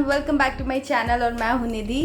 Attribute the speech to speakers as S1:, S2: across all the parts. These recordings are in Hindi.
S1: Welcome back to my channel और मैं हूं निधि।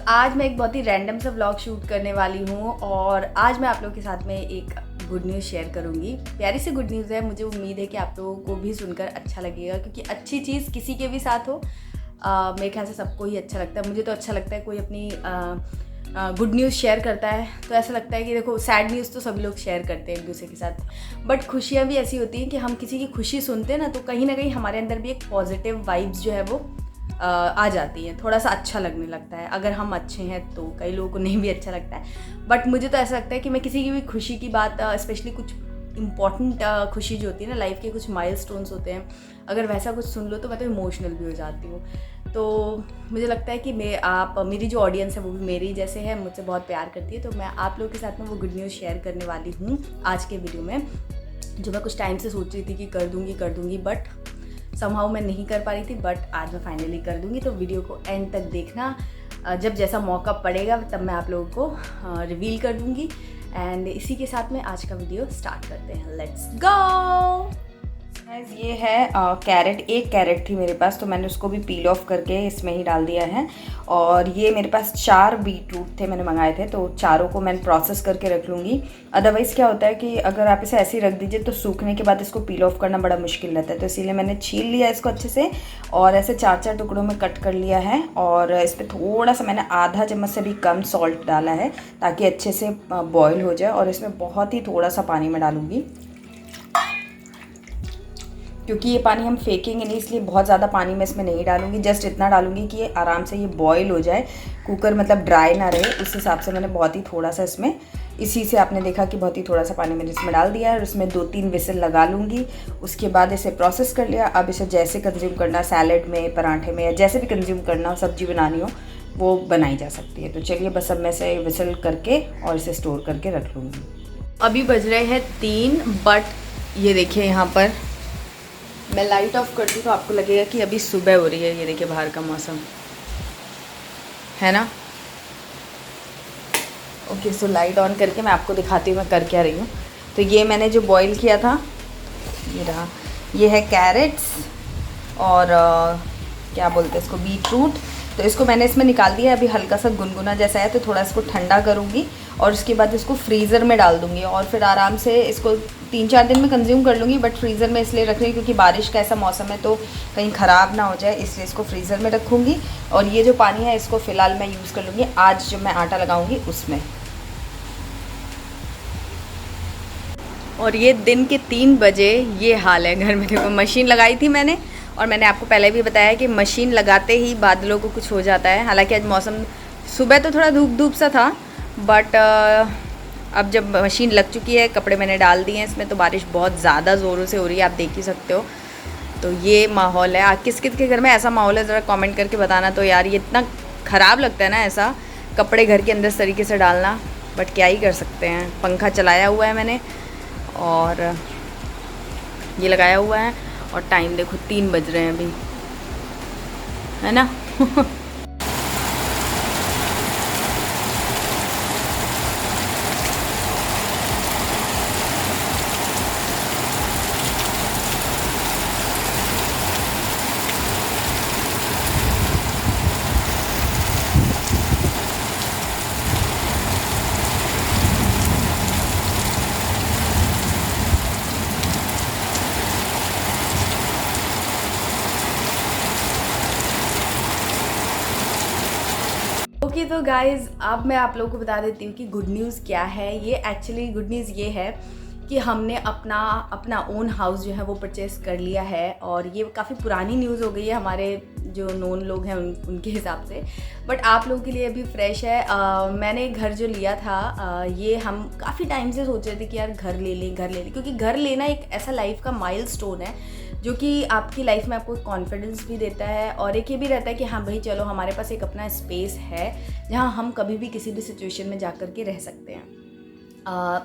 S1: आज मैं एक बहुत ही रैंडम सा व्लॉग शूट करने वाली हूं और आज मैं आप लोगों के साथ में एक गुड न्यूज़ शेयर करूंगी। प्यारी सी गुड न्यूज़ है, मुझे उम्मीद है कि आप लोगों को भी सुनकर अच्छा लगेगा क्योंकि अच्छी चीज़ किसी के भी साथ हो मेरे ख्याल से सबको ही अच्छा लगता है। मुझे तो अच्छा लगता है कोई अपनी गुड न्यूज़ शेयर करता है तो ऐसा लगता है कि देखो सैड न्यूज़ तो सभी लोग शेयर करते हैं एक दूसरे के साथ, बट खुशियाँ भी ऐसी होती हैं कि हम किसी की खुशी सुनते हैं ना तो कहीं ना कहीं हमारे अंदर भी एक पॉजिटिव वाइब्स जो है वो आ जाती हैं, थोड़ा सा अच्छा लगने लगता है। अगर हम अच्छे हैं तो कई लोगों को नहीं भी अच्छा लगता है, बट मुझे तो ऐसा लगता है कि मैं किसी की भी खुशी की बात स्पेशली कुछ इम्पॉर्टेंट खुशी जो होती है ना, लाइफ के कुछ माइलस्टोन्स होते हैं, अगर वैसा कुछ सुन लो तो मैं तो इमोशनल भी हो जाती हूँ। तो मुझे लगता है कि मेरी जो ऑडियंस है वो भी मेरी जैसे है, मुझसे बहुत प्यार करती है। तो मैं आप लोगों के साथ में वो गुड न्यूज़ शेयर करने वाली हूँ आज के वीडियो में, जो मैं कुछ टाइम से सोच रही थी कि कर दूँगी बट समहाउ मैं नहीं कर पा रही थी, बट आज मैं फाइनली कर दूँगी। तो वीडियो को एंड तक देखना, जब जैसा मौका पड़ेगा तब मैं आप लोगों को रिवील कर दूँगी। एंड इसी के साथ में आज का वीडियो स्टार्ट करते हैं। Let's go. ये है कैरेट, एक कैरेट थी मेरे पास तो मैंने उसको भी पील ऑफ करके इसमें ही डाल दिया है। और ये मेरे पास 4 बीटरूट थे, मैंने मंगाए थे, तो चारों को मैंने प्रोसेस करके रख लूँगी। अदरवाइज़ क्या होता है कि अगर आप इसे ऐसे ही रख दीजिए तो सूखने के बाद इसको पील ऑफ करना बड़ा मुश्किल रहता है, तो इसीलिए मैंने छील लिया इसको अच्छे से और ऐसे 4-4 टुकड़ों में कट कर लिया है। और इस पर थोड़ा सा मैंने आधा चम्मच से भी कम सॉल्ट डाला है ताकि अच्छे से बॉयल हो जाए। और इसमें बहुत ही थोड़ा सा पानी में डालूँगी क्योंकि ये पानी हम फेंकेंगे नहीं, इसलिए बहुत ज़्यादा पानी मैं इसमें नहीं डालूंगी। जस्ट इतना डालूंगी कि ये आराम से ये बॉईल हो जाए, कुकर मतलब ड्राई ना रहे, उस हिसाब से मैंने बहुत ही थोड़ा सा इसमें, इसी से आपने देखा कि बहुत ही थोड़ा सा पानी मैंने इसमें डाल दिया है। और इसमें 2-3 विसल लगा लूँगी। उसके बाद इसे प्रोसेस कर लिया। अब इसे जैसे कंज्यूम करना, सैलड में, पराठे में, या जैसे भी कंज्यूम करना हो, सब्जी बनानी हो, वो बनाई जा सकती है। तो चलिए बस अब मैं इसे विसल करके और इसे स्टोर करके रख लूँगी। अभी बज रहे हैं 3, बट ये देखिए यहाँ पर मैं लाइट ऑफ करती तो आपको लगेगा कि अभी सुबह हो रही है। ये देखिए बाहर का मौसम है ना। ओके, सो लाइट ऑन करके मैं आपको दिखाती हूँ मैं कर क्या रही हूँ। तो ये मैंने जो बॉईल किया था, ये रहा, ये है कैरेट्स और क्या बोलते हैं इसको, बीटरूट। तो इसको मैंने इसमें निकाल दिया है। अभी हल्का सा गुनगुना जैसा है तो थोड़ा इसको ठंडा करूँगी और उसके बाद इसको फ्रीज़र में डाल दूँगी और फिर आराम से इसको 3-4 दिन में कंज्यूम कर लूँगी। बट फ्रीज़र में इसलिए रख रही हूँ क्योंकि बारिश का ऐसा मौसम है तो कहीं ख़राब ना हो जाए, इसलिए इसको फ्रीज़र में रखूँगी। और ये जो पानी है इसको फ़िलहाल मैं यूज़ कर लूँगी आज जब मैं आटा लगाऊँगी उसमें। और ये दिन के 3 बजे ये हाल है घर में। देखो मशीन लगाई थी मैंने, और मैंने आपको पहले भी बताया कि मशीन लगाते ही बादलों को कुछ हो जाता है। हालांकि आज मौसम सुबह तो थोड़ा धूप सा था, बट अब जब मशीन लग चुकी है, कपड़े मैंने डाल दिए हैं इसमें, तो बारिश बहुत ज़्यादा ज़ोरों से हो रही है, आप देख ही सकते हो। तो ये माहौल है। किस किस के घर में ऐसा माहौल है ज़रा कमेंट करके बताना। तो यार ये इतना ख़राब लगता है ना ऐसा कपड़े घर के अंदर इस तरीके से डालना, बट क्या ही कर सकते हैं। पंखा चलाया हुआ है मैंने और ये लगाया हुआ है और टाइम देखो 3 बज रहे हैं अभी, है ना। ओके तो गाइज़ अब मैं आप लोगों को बता देती हूँ कि गुड न्यूज़ क्या है। ये एक्चुअली गुड न्यूज़ ये है कि हमने अपना ओन हाउस जो है वो परचेस कर लिया है। और ये काफ़ी पुरानी न्यूज़ हो गई है हमारे जो नोन लोग हैं उनके हिसाब से, बट आप लोगों के लिए अभी फ्रेश है। मैंने घर जो लिया था ये हम काफ़ी टाइम से सोच रहे थे कि यार घर ले लें क्योंकि घर लेना एक ऐसा लाइफ का माइलस्टोन है जो कि आपकी लाइफ में आपको कॉन्फिडेंस भी देता है और एक ये भी रहता है कि हाँ भाई चलो हमारे पास एक अपना स्पेस है जहाँ हम कभी भी किसी भी सिचुएशन में जा कर के रह सकते हैं।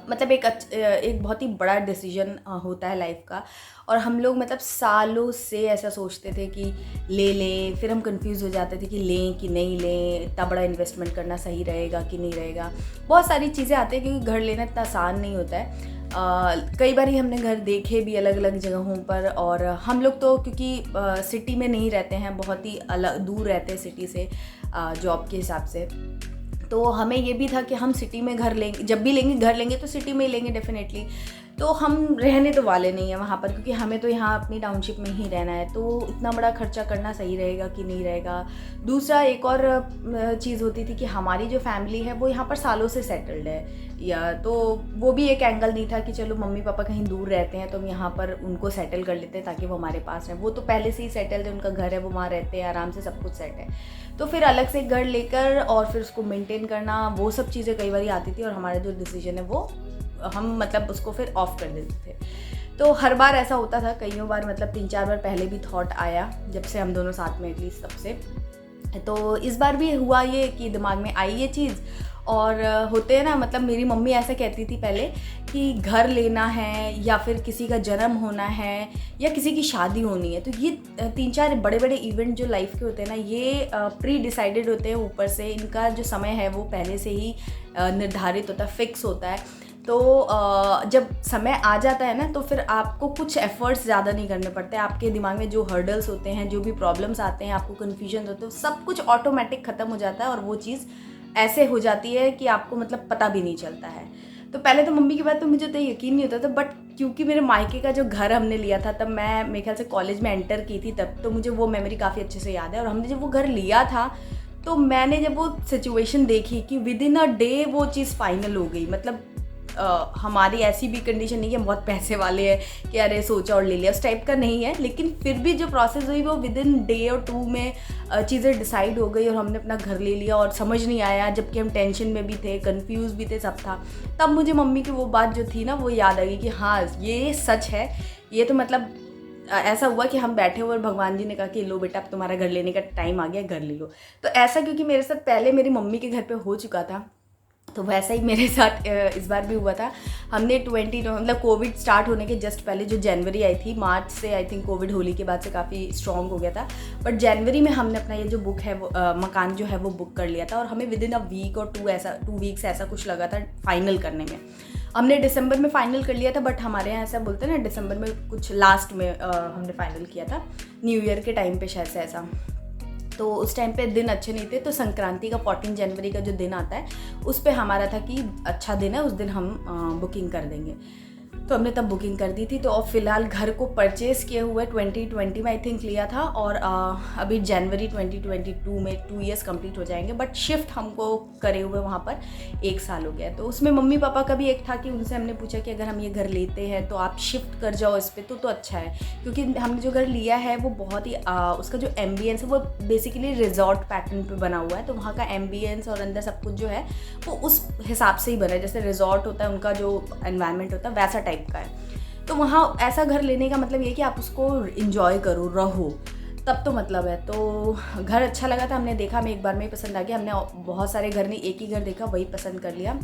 S1: मतलब एक बहुत ही बड़ा डिसीजन होता है लाइफ का। और हम लोग मतलब सालों से ऐसा सोचते थे कि ले लें, फिर हम कंफ्यूज हो जाते थे कि लें कि नहीं लें, इतना बड़ा इन्वेस्टमेंट करना सही रहेगा कि नहीं रहेगा। बहुत सारी चीज़ें आती हैं क्योंकि घर लेना इतना आसान नहीं होता है। कई बार ही हमने घर देखे भी अलग अलग जगहों पर। और हम लोग तो क्योंकि सिटी में नहीं रहते हैं, बहुत ही अलग दूर रहते हैं सिटी से जॉब के हिसाब से, तो हमें ये भी था कि हम सिटी में घर लेंगे, जब भी लेंगे घर लेंगे तो सिटी में ही लेंगे डेफिनेटली। तो हम रहने तो वाले नहीं हैं वहाँ पर, क्योंकि हमें तो यहाँ अपनी टाउनशिप में ही रहना है, तो इतना बड़ा खर्चा करना सही रहेगा कि नहीं रहेगा। दूसरा एक और चीज़ होती थी कि हमारी जो फैमिली है वो यहाँ पर सालों से सेटल्ड है, या तो वो भी एक एंगल नहीं था कि चलो मम्मी पापा कहीं दूर रहते हैं तो हम यहाँ पर उनको सेटल कर लेते हैं ताकि वो हमारे पास रहें। वो तो पहले से ही सेटल्ड है, उनका घर है, वो वहाँ रहते हैं आराम से, सब कुछ सेट है। तो फिर अलग से घर लेकर और फिर उसको मेंटेन करना, वो सब चीज़ें कई बार आती थी और हमारा जो डिसीजन है वो हम मतलब उसको फिर ऑफ कर देते थे। तो हर बार ऐसा होता था, कईयों बार मतलब 3-4 बार पहले भी थॉट आया जब से हम दोनों साथ में एटलीस्ट तब से। तो इस बार भी हुआ ये कि दिमाग में आई ये चीज़। और होते हैं ना, मतलब मेरी मम्मी ऐसा कहती थी पहले कि घर लेना है या फिर किसी का जन्म होना है या किसी की शादी होनी है, तो ये 3-4 बड़े बड़े इवेंट जो लाइफ के होते हैं ना, ये प्री डिसाइडेड होते हैं ऊपर से। इनका जो समय है वो पहले से ही निर्धारित होता है, फिक्स होता है। तो जब समय आ जाता है ना, तो फिर आपको कुछ एफर्ट्स ज़्यादा नहीं करने पड़ते। आपके दिमाग में जो हर्डल्स होते हैं, जो भी प्रॉब्लम्स आते हैं, आपको कन्फ्यूजन होते हैं, सब कुछ ऑटोमेटिक ख़त्म हो जाता है और वो चीज़ ऐसे हो जाती है कि आपको मतलब पता भी नहीं चलता है। तो पहले तो मम्मी की बात तो मुझे तो यकीन नहीं होता था, बट क्योंकि मेरे मायके का जो घर हमने लिया था तब मैं मेरे ख्याल से कॉलेज में एंटर की थी तब, तो मुझे वो मेमोरी काफ़ी अच्छे से याद है। और हमने जब वो घर लिया था तो मैंने जब वो सिचुएशन देखी कि विद इन अ डे वो चीज़ फाइनल हो गई। मतलब हमारी ऐसी भी कंडीशन नहीं कि हम बहुत पैसे वाले हैं कि अरे सोचा और ले लिया, उस टाइप का नहीं है। लेकिन फिर भी जो प्रोसेस हुई वो विद इन डे और 2 में चीज़ें डिसाइड हो गई और हमने अपना घर ले लिया। और समझ नहीं आया, जबकि हम टेंशन में भी थे, कंफ्यूज भी थे, सब था। तब मुझे मम्मी की वो बात जो थी ना वो याद आ गई कि हाँ ये सच है। ये तो मतलब ऐसा हुआ कि हम बैठे हुए और भगवान जी ने कहा कि लो बेटा अब तुम्हारा घर लेने का टाइम आ गया, घर ले लो। तो ऐसा क्योंकि मेरे साथ पहले मेरी मम्मी के घर पे हो चुका था, तो वैसा ही मेरे साथ इस बार भी हुआ था। हमने मतलब कोविड स्टार्ट होने के जस्ट पहले जो जनवरी आई थी, मार्च से आई थिंक कोविड होली के बाद से काफ़ी स्ट्रॉन्ग हो गया था, बट जनवरी में हमने अपना ये जो बुक है वो मकान जो है वो बुक कर लिया था। और हमें विद इन अ वीक और 2 वीक्स ऐसा कुछ लगा था फाइनल करने में। हमने दिसंबर में फ़ाइनल कर लिया था, बट हमारे यहाँ ऐसा बोलते हैं ना, दिसंबर में कुछ लास्ट में हमने फ़ाइनल किया था, न्यू ईयर के टाइम पे शायद से ऐसा। तो उस टाइम पे दिन अच्छे नहीं थे, तो संक्रांति का 14 जनवरी का जो दिन आता है उस पे हमारा था कि अच्छा दिन है, उस दिन हम बुकिंग कर देंगे। तो हमने तब बुकिंग कर दी थी। तो अब फ़िलहाल घर को परचेज़ किए हुए 2020 में आई थिंक लिया था, और अभी जनवरी 2022 में 2 ईयर्स कंप्लीट हो जाएंगे। बट शिफ्ट हमको करे हुए वहाँ पर 1 साल हो गया। तो उसमें मम्मी पापा का भी एक था कि उनसे हमने पूछा कि अगर हम ये घर लेते हैं तो आप शिफ्ट कर जाओ इस पर, तो अच्छा है। क्योंकि हमने जो घर लिया है वो बहुत ही उसका जो एम्बियंस है वो बेसिकली रिजॉर्ट पैटर्न पे बना हुआ है। तो वहाँ का एम्बियंस और अंदर सब कुछ जो है वो उस हिसाब से ही बना है, जैसे रिजॉर्ट होता है उनका जो एनवायरनमेंट होता है वैसा टाइप का है। तो वहाँ ऐसा घर लेने का मतलब ये कि आप उसको इंजॉय करो, रहो, तब तो मतलब है। तो घर अच्छा लगा था, हमने देखा, हमें एक बार में ही पसंद आ गया। हमने बहुत सारे घर नहीं, एक ही घर देखा, वही पसंद कर लिया।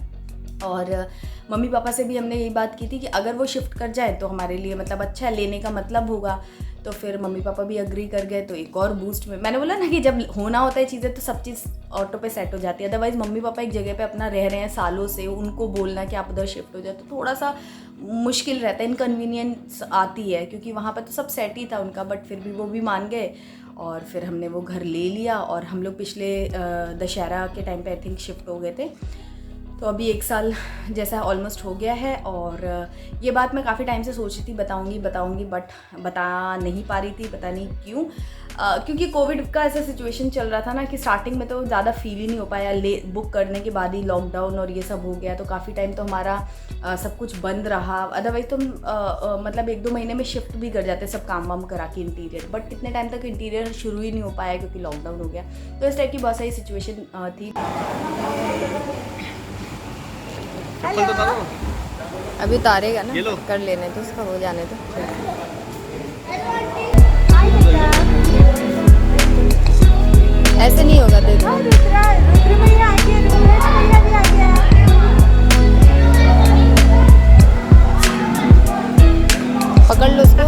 S1: और मम्मी पापा से भी हमने यही बात की थी कि अगर वो शिफ्ट कर जाए तो हमारे लिए मतलब अच्छा है, लेने का मतलब होगा। तो फिर मम्मी पापा भी एग्री कर गए। तो एक और बूस्ट में मैंने बोला ना कि जब होना होता है चीज़ें तो सब चीज़ ऑटो पे सेट हो जाती है। अदरवाइज़ मम्मी पापा एक जगह पे अपना रह रहे हैं सालों से, उनको बोलना कि आप उधर शिफ्ट हो जाए तो थोड़ा सा मुश्किल रहता है, इनकन्वीनियंस आती है। क्योंकि वहाँ पर तो सब सेट ही था उनका, बट फिर भी वो भी मान गए और फिर हमने वो घर ले लिया। और हम लोग पिछले दशहरा के टाइम पे आई थिंक शिफ्ट हो गए थे। तो अभी 1 साल जैसा ऑलमोस्ट हो गया है। और ये बात मैं काफ़ी टाइम से सोच रही थी बताऊंगी बट बता नहीं पा रही थी, पता नहीं क्यों। क्योंकि कोविड का ऐसा सिचुएशन चल रहा था ना कि स्टार्टिंग में तो ज़्यादा फील ही नहीं हो पाया, बुक करने के बाद ही लॉकडाउन और ये सब हो गया। तो काफ़ी टाइम तो हमारा सब कुछ बंद रहा। अदरवाइज़ तो मतलब 1-2 महीने में शिफ्ट भी कर जाते सब काम वाम करा के इंटीरियर, बट कितने टाइम तक इंटीरियर शुरू ही नहीं हो पाया क्योंकि लॉकडाउन हो गया। तो इस टाइप की बहुत सारी सिचुएशन थी। अभी उतारेगा ना, कर लेने तो उसका हो जाने तो। ऐसे नहीं होगा, देखो पकड़ लो उसको।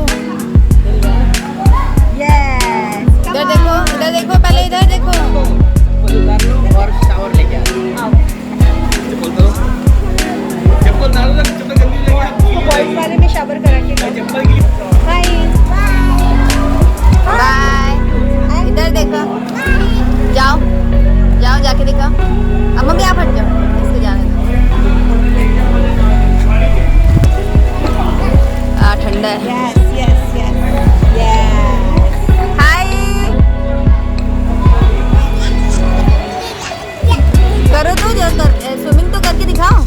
S1: इधर देखो पहले, इधर देखो। और शावर लेके आओ। गर्ल्स वाले में शावर करा के हाय बाय। इधर देखो, जाओ जाओ जाके देखो। अब मम्मी आप हट जाओ, इसको जाने दो। ठंडा है। हाय करो तो जो स्विमिंग तो करके दिखाओ।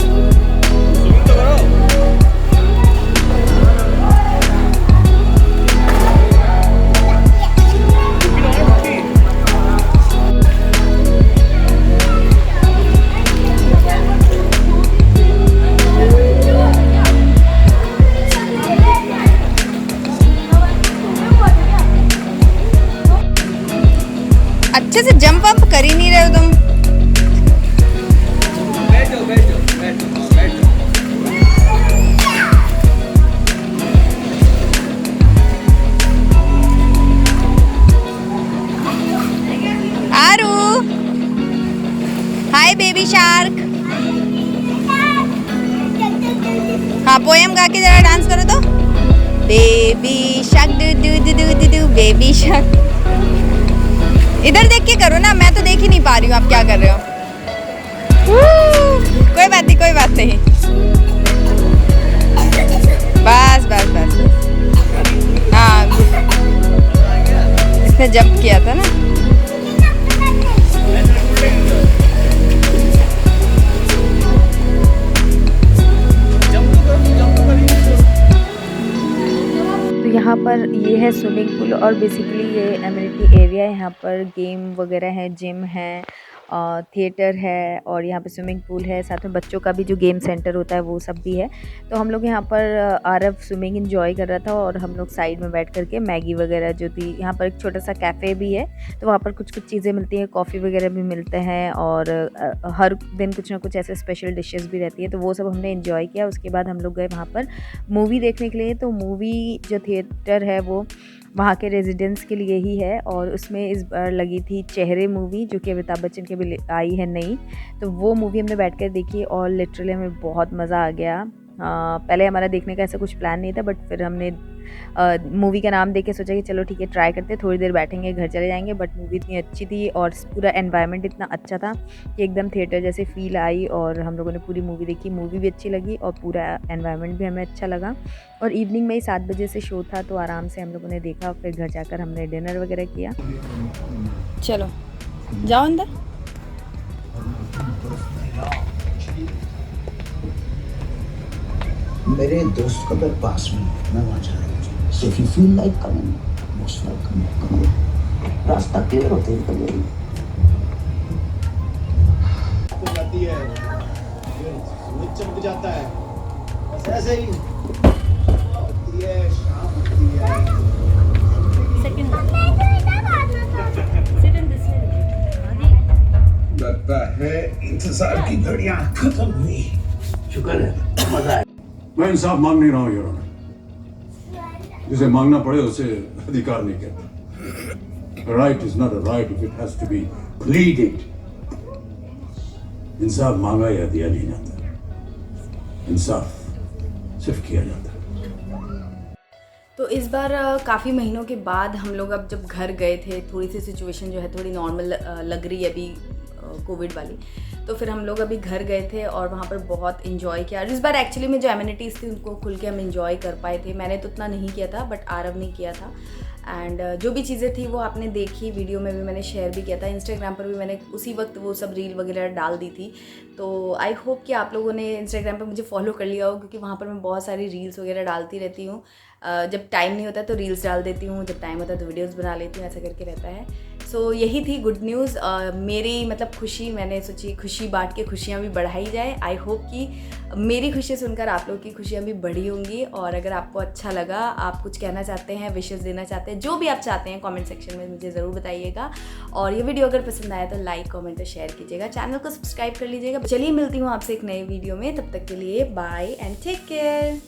S1: अच्छे से जंप अप कर ही नहीं रहे हो तुम।
S2: बैठो बैठो बैठो बैठो।
S1: आरू हाय बेबी शार्क। हाँ पोएम गा के जरा डांस करो तो। Baby shark do do do do do do baby shark. इधर देख के करो ना, मैं तो देख ही नहीं पा रही हूँ आप क्या कर रहे हो। कोई बात नहीं कोई बात नहीं। बस बस बस हाँ इसने जंप किया था ना। यहाँ पर ये है स्विमिंग पूल और बेसिकली ये एमिनिटी एरिया है। यहाँ पर गेम वगैरह है, जिम है, थिएटर है और यहाँ पे स्विमिंग पूल है। साथ में बच्चों का भी जो गेम सेंटर होता है वो सब भी है। तो हम लोग यहाँ पर आरव स्विमिंग एंजॉय कर रहा था और हम लोग साइड में बैठ करके मैगी वगैरह जो थी, यहाँ पर एक छोटा सा कैफ़े भी है तो वहाँ पर कुछ कुछ चीज़ें मिलती हैं, कॉफ़ी वगैरह भी मिलते हैं और हर दिन कुछ ना कुछ ऐसे स्पेशल डिशेस भी रहती है तो वो सब हमने इन्जॉय किया। उसके बाद हम लोग गए वहाँ पर मूवी देखने के लिए। तो मूवी जो थिएटर है वो वहाँ के रेजिडेंट्स के लिए ही है और उसमें इस बार लगी थी चेहरे मूवी जो कि अमिताभ बच्चन के भी आई है नई। तो वो मूवी हमने बैठ कर देखी और लिटरली हमें बहुत मज़ा आ गया। पहले हमारा देखने का ऐसा कुछ प्लान नहीं था बट फिर हमने मूवी का नाम देख के सोचा कि चलो ठीक है ट्राई करते, थोड़ी देर बैठेंगे घर चले जाएंगे। बट मूवी इतनी अच्छी थी और पूरा एनवायरनमेंट इतना अच्छा था कि एकदम थिएटर जैसे फील आई और हम लोगों ने पूरी मूवी देखी। मूवी भी अच्छी लगी और पूरा एनवायरनमेंट भी हमें अच्छा लगा। और इवनिंग में ही 7 बजे से शो था तो आराम से हम लोगों ने देखा। फिर घर जाकर हमने डिनर वगैरह किया। चलो जाओ अंदर।
S3: मेरे दोस्त का घर पास में, मैं वहाँ जा रहा हूँ। So if you feel like coming, most welcome, come। रास्ता क्लियर होते ही कभी
S4: हो जाती है, फिर सूरज चमक जाता है, बस ऐसे ही होती है, शाम होती है।
S3: लगता है इंतजार की घड़ियां खत्म हुई। शुक्र है मजा आया।
S5: मैं इंसाफ मांग नहीं रहा हूँ योर ऑनर, जिसे मांगना पड़े उसे अधिकार नहीं कहता। Right is not a right if it has to be pleaded. इंसाफ मांगा या दिया नहीं जाता, इंसाफ सिर्फ किया जाता है।
S1: तो इस बार काफ़ी महीनों के बाद हम लोग अब जब घर गए थे, थोड़ी सी सिचुएशन जो है थोड़ी नॉर्मल लग रही है अभी कोविड वाली, तो फिर हम लोग अभी घर गए थे और वहाँ पर बहुत इन्जॉय किया। इस बार एक्चुअली में जो एमिनिटीज़ थी उनको खुल के हम इन्जॉय कर पाए थे। मैंने तो उतना नहीं किया था बट आरव ने किया था। एंड जो भी चीज़ें थी वो आपने देखी, वीडियो में भी मैंने शेयर भी किया था, इंस्टाग्राम पर भी मैंने उसी वक्त वो सब रील वगैरह डाल दी थी। तो आई होप कि आप लोगों ने इंस्टाग्राम पर मुझे फॉलो कर लिया हो क्योंकि वहाँ पर मैं बहुत सारी रील्स वगैरह डालती रहती हूँ। जब टाइम नहीं होता तो रील्स डाल देती हूँ, जब टाइम होता है तो वीडियोस बना लेती हूँ, ऐसा करके रहता है। सो यही थी गुड न्यूज़ मेरी, मतलब खुशी। मैंने सोची खुशी बांट के खुशियाँ भी बढ़ाई जाए। आई होप कि मेरी खुशी सुनकर आप लोग की खुशियाँ भी बढ़ी होंगी। और अगर आपको अच्छा लगा, आप कुछ कहना चाहते हैं, विशेस देना चाहते हैं, जो भी आप चाहते हैं कमेंट सेक्शन में मुझे ज़रूर बताइएगा। और ये वीडियो अगर पसंद आया तो लाइक कमेंट और शेयर कीजिएगा, चैनल को सब्सक्राइब कर लीजिएगा। चलिए मिलती हूँ आपसे एक नए वीडियो में, तब तक के लिए बाय एंड टेक केयर।